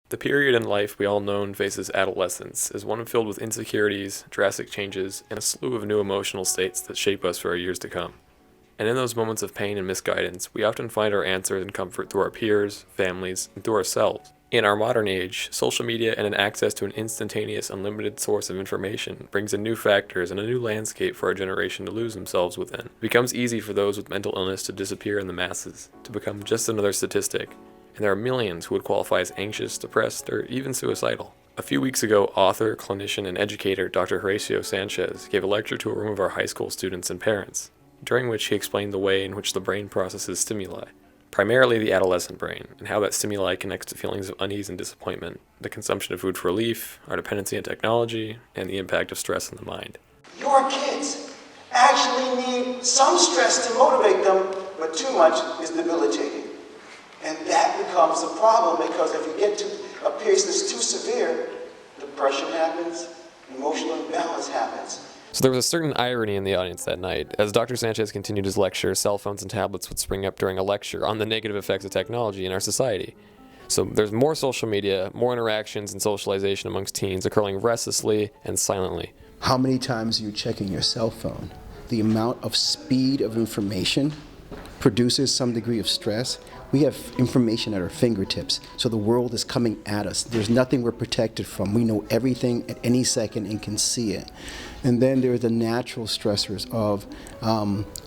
The period in life we all know and face as adolescence is one filled with insecurities, drastic changes, and a slew of new emotional states that shape us for our years to come. And in those moments of pain and misguidance, we often find our answers and comfort through our peers, families, and through ourselves. In our modern age, social media and an access to an instantaneous, unlimited source of information brings in new factors and a new landscape for our generation to lose themselves within. It becomes easy for those with mental illness to disappear in the masses, to become just another statistic, and there are millions who would qualify as anxious, depressed, or even suicidal. A few weeks ago, author, clinician, and educator Dr. Horacio Sanchez gave a lecture to a room of our high school students and parents, during which he explained the way in which the brain processes stimuli, primarily the adolescent brain, and how that stimuli connects to feelings of unease and disappointment, the consumption of food for relief, our dependency on technology, and the impact of stress on the mind. Your kids actually need some stress to motivate them, but too much is debilitating. And that becomes a problem because if you get to a pace that's too severe, depression happens, emotional imbalance happens. So there was a certain irony in the audience that night. As Dr. Sanchez continued his lecture, cell phones and tablets would spring up during a lecture on the negative effects of technology in our society. So there's more social media, more interactions and socialization amongst teens occurring restlessly and silently. How many times are you checking your cell phone? The amount of speed of information produces some degree of stress. We have information at our fingertips, so the world is coming at us. There's nothing we're protected from. We know everything at any second and can see it. And then there are the natural stressors of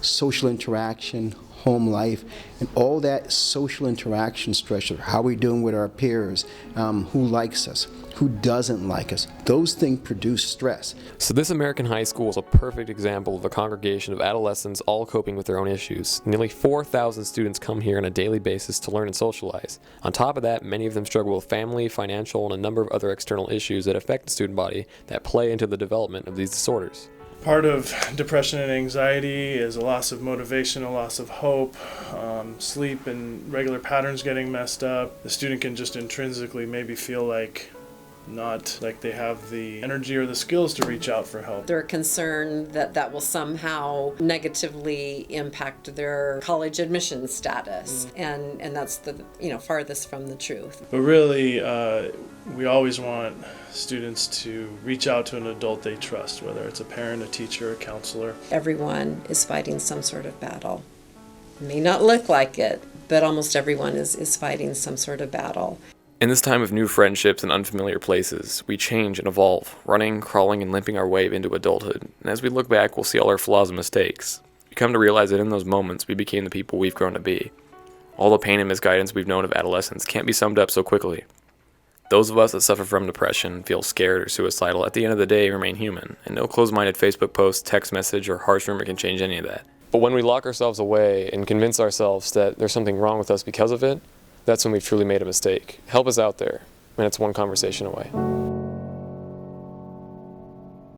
social interaction, home life, and all that social interaction stressor. How are we doing with our peers? Who likes us? Who doesn't like us? Those things produce stress. So this American high school is a perfect example of a congregation of adolescents all coping with their own issues. Nearly 4,000 students come here on a daily basis to learn and socialize. On top of that, many of them struggle with family, financial, and a number of other external issues that affect the student body that play into the development of these disorders. Part of depression and anxiety is a loss of motivation, a loss of hope, sleep and regular patterns getting messed up. The student can just intrinsically maybe feel not like they have the energy or the skills to reach out for help. They're concerned that that will somehow negatively impact their college admission status, and that's the farthest from the truth. But really, we always want students to reach out to an adult they trust, whether it's a parent, a teacher, a counselor. Everyone is fighting some sort of battle. It may not look like it, but almost everyone is fighting some sort of battle. In this time of new friendships and unfamiliar places, we change and evolve, running, crawling, and limping our way into adulthood. And as we look back, we'll see all our flaws and mistakes. We come to realize that in those moments, we became the people we've grown to be. All the pain and misguidance we've known of adolescence can't be summed up so quickly. Those of us that suffer from depression, feel scared or suicidal, at the end of the day remain human, and no closed-minded Facebook post, text message, or harsh rumor can change any of that. But when we lock ourselves away and convince ourselves that there's something wrong with us because of it, that's when we've truly made a mistake. Help is out there, and it's one conversation away.